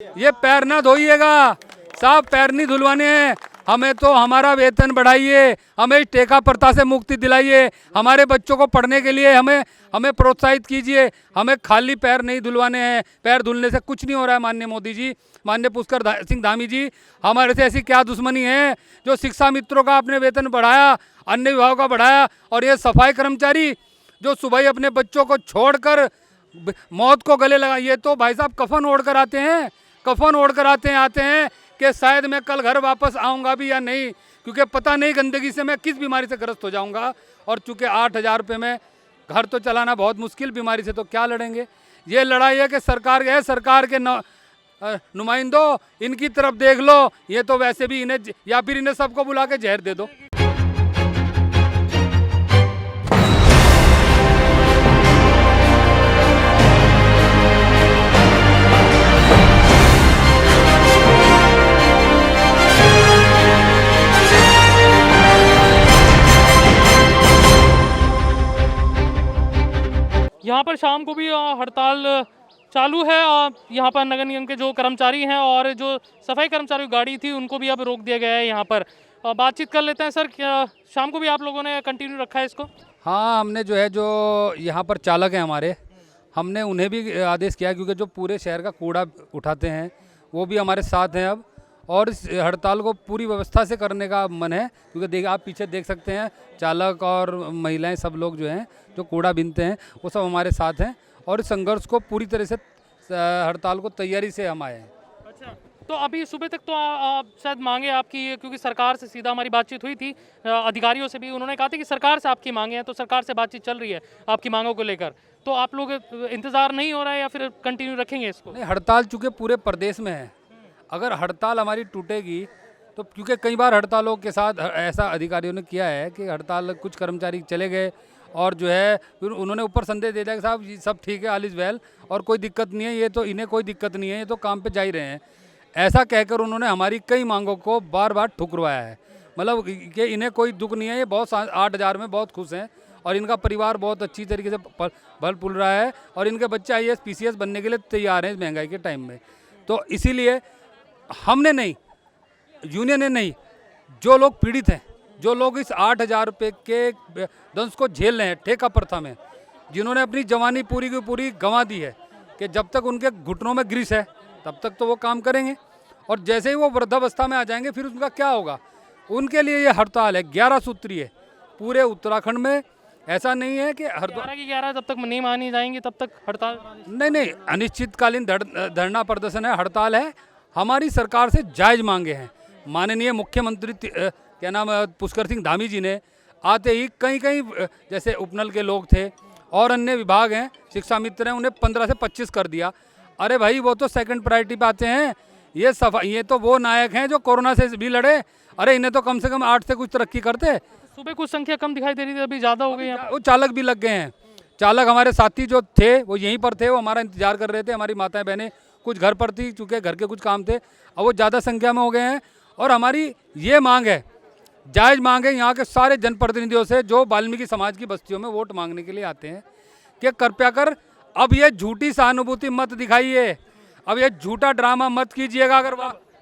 ये पैर ना धोइएगा साहब, पैर नहीं धुलवाने हैं हमें, तो हमारा वेतन बढ़ाइए, हमें टेका प्रथा से मुक्ति दिलाइए, हमारे बच्चों को पढ़ने के लिए हमें प्रोत्साहित कीजिए, हमें खाली पैर नहीं धुलवाने हैं। पैर धुलने से कुछ नहीं हो रहा है माननीय मोदी जी, माननीय पुष्कर सिंह धामी जी, हमारे से ऐसी क्या दुश्मनी है जो शिक्षा मित्रों का आपने वेतन बढ़ाया, अन्य विभागों का बढ़ाया, और ये सफाई कर्मचारी जो सुबह ही अपने बच्चों को छोड़कर मौत को गले लगा, ये तो भाई साहब कफन ओढ़ कर आते हैं, कफन ओढ़ कर आते हैं कि शायद मैं कल घर वापस आऊँगा भी या नहीं, क्योंकि पता नहीं गंदगी से मैं किस बीमारी से ग्रस्त हो जाऊँगा। और चूँकि 8,000 रुपये में घर तो चलाना बहुत मुश्किल, बीमारी से तो क्या लड़ेंगे। ये लड़ाई है कि सरकार के नुमाइंदों इनकी तरफ देख लो, ये तो वैसे भी इन्हें, या फिर इन्हें सबको बुला के जहर दे दो। यहाँ पर शाम को भी हड़ताल चालू है। यहाँ पर नगर निगम के जो कर्मचारी हैं और जो सफाई कर्मचारी गाड़ी थी उनको भी अब रोक दिया गया है। यहाँ पर बातचीत कर लेते हैं। सर, क्या शाम को भी आप लोगों ने कंटिन्यू रखा है इसको? हाँ, हमने जो है, जो यहाँ पर चालक हैं हमारे, हमने उन्हें भी आदेश किया, क्योंकि जो पूरे शहर का कूड़ा उठाते हैं वो भी हमारे साथ हैं अब, और इस हड़ताल को पूरी व्यवस्था से करने का मन है, क्योंकि आप पीछे देख सकते हैं चालक और महिलाएं सब लोग जो हैं, जो कूड़ा बीनते हैं, वो सब हमारे साथ हैं, और इस संघर्ष को पूरी तरह से हड़ताल को तैयारी से हम आए हैं। अच्छा, तो अभी सुबह तक तो शायद मांगे आपकी, क्योंकि सरकार से सीधा हमारी बातचीत हुई थी, अधिकारियों से भी उन्होंने कहा था कि सरकार से आपकी मांगे हैं, तो सरकार से बातचीत चल रही है आपकी मांगों को लेकर। तो आप लोग इंतज़ार नहीं हो रहा है या फिर कंटिन्यू रखेंगे इसको? नहीं, हड़ताल चूँकि पूरे प्रदेश में है, अगर हड़ताल हमारी टूटेगी तो, क्योंकि कई बार हड़तालों के साथ ऐसा अधिकारियों ने किया है कि हड़ताल, कुछ कर्मचारी चले गए और जो है फिर उन्होंने ऊपर संदेश दे दिया कि साहब ये सब ठीक है, ऑल इज़ वेल, और कोई दिक्कत नहीं है, ये तो इन्हें कोई दिक्कत नहीं है, ये तो काम पे जा ही रहे हैं। ऐसा कहकर उन्होंने हमारी कई मांगों को बार बार ठुकरवाया है, मतलब कि इन्हें कोई दुख नहीं है, ये बहुत 8,000 में बहुत खुश हैं, और इनका परिवार बहुत अच्छी तरीके से फल फूल रहा है, और इनके बच्चे IAS PCS बनने के लिए तैयार हैं इस महंगाई के टाइम में। तो इसीलिए हमने नहीं, यूनियन ने नहीं, जो लोग पीड़ित हैं, जो लोग इस 8,000 रुपये के दंश को झेल रहे हैं ठेका प्रथा में, जिन्होंने अपनी जवानी पूरी की पूरी गंवा दी है, कि जब तक उनके घुटनों में ग्रीस है तब तक तो वो काम करेंगे, और जैसे ही वो वृद्धावस्था में आ जाएंगे फिर उनका क्या होगा। उनके लिए ये हड़ताल है 11 सूत्रीय पूरे उत्तराखंड में। ऐसा नहीं है कि 11 की 11 जब तक नहीं मानी जाएंगी तब तक हड़ताल? नहीं, अनिश्चितकालीन धरना प्रदर्शन है, हड़ताल है। हमारी सरकार से जायज़ मांगे हैं। माननीय मुख्यमंत्री क्या नाम पुष्कर सिंह धामी जी ने आते ही कहीं जैसे उपनल के लोग थे और अन्य विभाग हैं, शिक्षा मित्र हैं, उन्हें 15 से 25 कर दिया। अरे भाई, वो तो सेकंड प्रायोरिटी पे आते हैं। ये तो वो नायक हैं जो कोरोना से भी लड़े। अरे इन्हें तो कम से कम 8 से कुछ तरक्की करते। सुबह कुछ संख्या कम दिखाई दे रही थी, अभी ज़्यादा हो गई है। वो चालक भी लग गए हैं। चालक हमारे साथी जो थे वो यहीं पर थे, वो हमारा इंतजार कर रहे थे। हमारी माताएं बहनें कुछ घर पर थी, चूँकि घर के कुछ काम थे, अब वो ज़्यादा संख्या में हो गए हैं। और हमारी ये मांग है, जायज़ मांग है यहाँ के सारे जनप्रतिनिधियों से जो वाल्मीकि समाज की बस्तियों में वोट मांगने के लिए आते हैं, कि कृपया कर अब ये झूठी सहानुभूति मत दिखाइए, अब ये झूठा ड्रामा मत कीजिएगा। अगर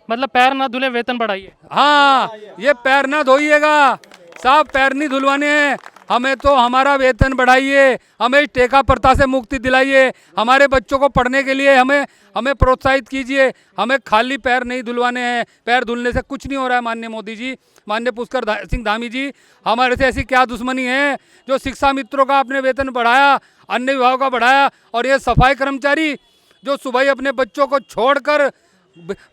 मतलब पैर ना धुले वेतन बढ़ाइए। हाँ, ये पैर ना धोइएगा साहब, पैर नहीं धुलवाने हैं हमें, तो हमारा वेतन बढ़ाइए, हमें टेका प्रथा से मुक्ति दिलाइए, हमारे बच्चों को पढ़ने के लिए हमें प्रोत्साहित कीजिए, हमें खाली पैर नहीं धुलवाने हैं। पैर धुलने से कुछ नहीं हो रहा है माननीय मोदी जी, माननीय पुष्कर सिंह धामी जी, हमारे से ऐसी क्या दुश्मनी है जो शिक्षा मित्रों का आपने वेतन बढ़ाया, अन्य विभागों का बढ़ाया, और ये सफाई कर्मचारी जो सुबह ही अपने बच्चों को छोड़कर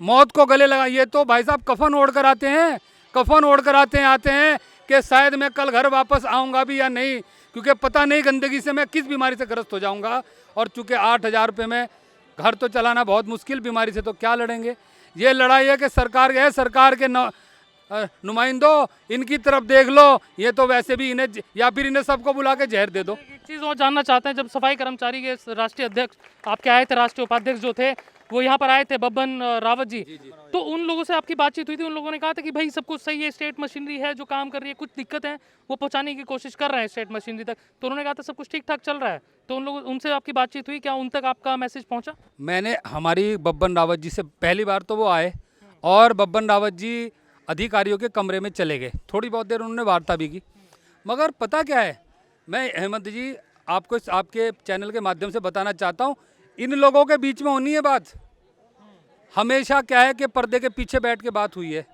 मौत को गले लगा, ये तो भाई साहब कफन ओढ़ कर आते हैं, कफन ओढ़ कर आते हैं कि शायद मैं कल घर वापस आऊँगा भी या नहीं, क्योंकि पता नहीं गंदगी से मैं किस बीमारी से ग्रस्त हो जाऊँगा। और चूँकि 8,000 रुपये में घर तो चलाना बहुत मुश्किल, बीमारी से तो क्या लड़ेंगे। ये लड़ाई है कि सरकार के नुमाइंदों इनकी तरफ देख लो, ये तो वैसे भी इन्हें, या फिर इन्हें सबको बुला के जहर दे दो। एक चीज़ और जानना चाहते हैं, जब सफाई कर्मचारी के राष्ट्रीय अध्यक्ष आपके आए थे, राष्ट्रीय उपाध्यक्ष जो थे, वो यहाँ पर आए थे बब्बन रावत जी, तो उन लोगों से आपकी बातचीत हुई थी? उन लोगों ने कहा था कि भाई सब कुछ सही है, स्टेट मशीनरी है जो काम कर रही है, कुछ दिक्कत है वो पहुंचाने की कोशिश कर रहे हैं स्टेट मशीनरी तक, तो उन्होंने कहा था सब कुछ ठीक ठाक चल रहा है। तो उन लोगों उनसे आपकी बातचीत हुई, क्या उन तक आपका मैसेज पहुंचा? मैंने हमारी बब्बन रावत जी से पहली बार तो वो आए और बब्बन रावत जी अधिकारियों के कमरे में चले गए, थोड़ी बहुत देर उन्होंने वार्ता भी की। मगर पता क्या है, मैं हेमंत जी आपको आपके चैनल के माध्यम से बताना चाहता हूँ, इन लोगों के बीच में होनी है बात। हमेशा क्या है कि पर्दे के पीछे बैठ के बात हुई है।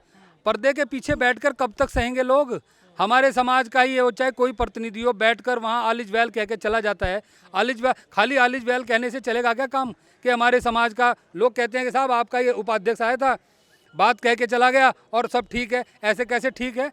पर्दे के पीछे बैठकर कब तक सहेंगे लोग? हमारे समाज का ही हो चाहे कोई प्रतिनिधि हो, बैठकर वहाँ आलिज वैल कह के चला जाता है। आलिज वैल, खाली आलिज वैल कहने से चलेगा क्या काम? कि हमारे समाज का लोग कहते हैं कि साहब आपका ये उपाध्यक्ष आया था, बात कह के चला गया और सब ठीक है। ऐसे कैसे ठीक है?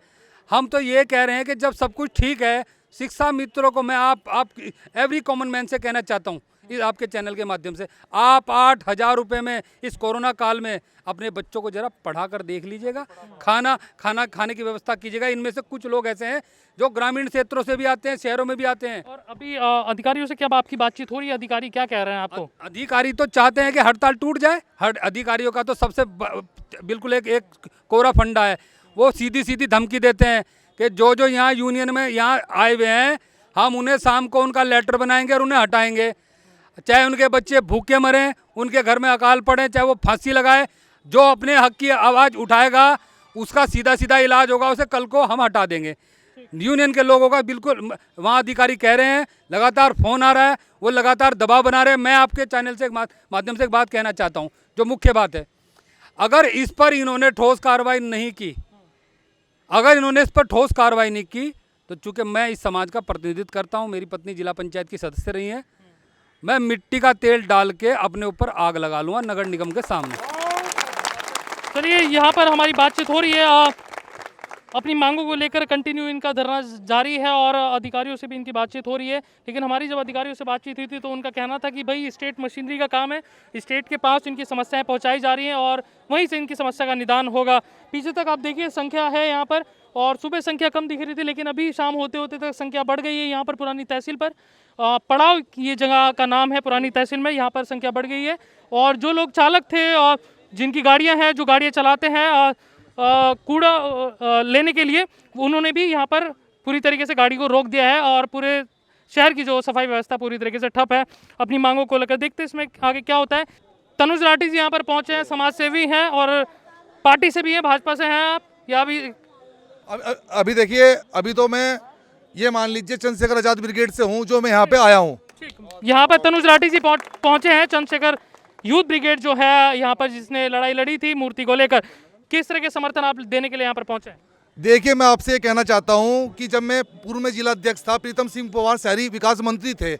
हम तो ये कह रहे हैं कि जब सब कुछ ठीक है, शिक्षा मित्रों को मैं आप एवरी कॉमन मैन से कहना चाहता हूँ इस आपके चैनल के माध्यम से, आप 8,000 रुपये में इस कोरोना काल में अपने बच्चों को जरा पढ़ा कर देख लीजिएगा, खाने की व्यवस्था कीजिएगा। इनमें से कुछ लोग ऐसे हैं जो ग्रामीण क्षेत्रों से भी आते हैं, शहरों में भी आते हैं। और अभी अधिकारियों से क्या आपकी बातचीत हो रही है? अधिकारी क्या कह रहे हैं आपको? अधिकारी तो चाहते हैं कि हड़ताल टूट जाए। अधिकारियों का तो सबसे बिल्कुल एक कोरा फंडा है, वो सीधी सीधी धमकी देते हैं कि जो यहाँ यूनियन में यहाँ आए हुए हैं, हम उन्हें शाम को उनका लेटर बनाएंगे और उन्हें हटाएंगे, चाहे उनके बच्चे भूखे मरें, उनके घर में अकाल पड़े, चाहे वो फांसी लगाए। जो अपने हक की आवाज़ उठाएगा उसका सीधा सीधा इलाज होगा, उसे कल को हम हटा देंगे। यूनियन के लोगों का बिल्कुल वहाँ अधिकारी कह रहे हैं, लगातार फ़ोन आ रहा है, वो लगातार दबाव बना रहे हैं। मैं आपके चैनल से माध्यम से एक बात कहना चाहता हूँ, जो मुख्य बात है, अगर इस पर इन्होंने ठोस कार्रवाई नहीं की, तो चूँकि मैं इस समाज का प्रतिनिधित्व करता हूँ, मेरी पत्नी जिला पंचायत की सदस्य रही है, मैं मिट्टी का तेल डाल के अपने ऊपर आग लगा लूँगा नगर निगम के सामने। चलिए, यहाँ पर हमारी बातचीत हो रही है, अपनी मांगों को लेकर कंटिन्यू इनका धरना जारी है और अधिकारियों से भी इनकी बातचीत हो रही है। लेकिन हमारी जब अधिकारियों से बातचीत हुई थी तो उनका कहना था कि भाई स्टेट मशीनरी का काम है, स्टेट के पास इनकी समस्याएं पहुंचाई जा रही हैं और वहीं से इनकी समस्या का निदान होगा। पीछे तक आप देखिए संख्या है यहाँ पर, और सुबह संख्या कम दिख रही थी लेकिन अभी शाम होते होते तक संख्या बढ़ गई है। यहाँ पर पुरानी तहसील पर पड़ाव ये जगह का नाम है, पुरानी तहसील में यहाँ पर संख्या बढ़ गई है। और जो लोग चालक थे और जिनकी गाड़ियाँ हैं, जो गाड़ियाँ चलाते हैं कूड़ा लेने के लिए, उन्होंने भी यहाँ पर पूरी तरीके से गाड़ी को रोक दिया है और पूरे शहर की जो सफाई व्यवस्था पूरी तरीके से ठप है। अपनी मांगों को लेकर देखते हैं इसमें आगे क्या होता है। तनुज राठी जी यहाँ पर पहुँचे हैं, समाज सेवी हैं और पार्टी से भी हैं, भाजपा से हैं आप, या भी अभी देखिए, अभी तो मैं ये मान लीजिए चंद्रशेखर आजाद ब्रिगेड से हूँ, जो मैं यहाँ पे आया हूँ। यहाँ पर तनुज राठी जी पहुँचे हैं, चंद्रशेखर यूथ ब्रिगेड जो है यहाँ पर, जिसने लड़ाई लड़ी थी मूर्ति को लेकर। किस तरह के समर्थन आप देने के लिए यहाँ पर पहुँचे हैं? देखिए, मैं आपसे ये कहना चाहता हूँ कि जब मैं पूर्व में जिला अध्यक्ष था, प्रीतम सिंह पवार शहरी विकास मंत्री थे,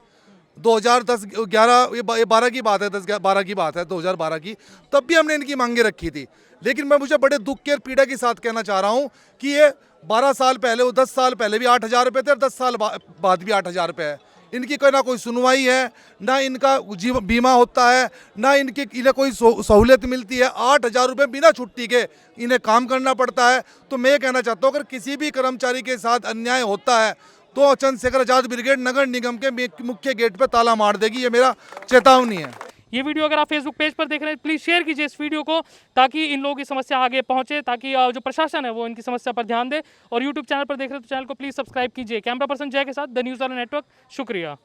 2010-11 ये 12 की बात है, 10-12 की बात है, 2012 की, तब भी हमने इनकी मांगे रखी थी। लेकिन मैं मुझे बड़े दुख के और पीड़ा के साथ कहना चाह रहा हूँ कि ये 12 साल पहले, वो 10 साल पहले भी 8,000 रुपये थे और 10 साल बाद भी 8,000 रुपये है। इनकी कोई ना कोई सुनवाई है, ना इनका बीमा होता है, ना इन्हें कोई सहूलियत मिलती है। 8,000 रुपये बिना छुट्टी के इन्हें काम करना पड़ता है। तो मैं ये कहना चाहता हूँ, अगर किसी भी कर्मचारी के साथ अन्याय होता है तो चंद्रशेखर आजाद ब्रिगेड नगर निगम के मुख्य गेट पर ताला मार देगी, ये मेरा चेतावनी है। ये वीडियो अगर आप फेसबुक पेज पर देख रहे हैं, प्लीज़ शेयर कीजिए इस वीडियो को, ताकि इन लोगों की समस्या आगे पहुंचे, ताकि जो प्रशासन है वो इनकी समस्या पर ध्यान दे। और यूट्यूब चैनल पर देख रहे हैं तो चैनल को प्लीज़ सब्सक्राइब कीजिए। कैमरा पर्सन जय के साथ द न्यूज़ वाला नेटवर्क, शुक्रिया।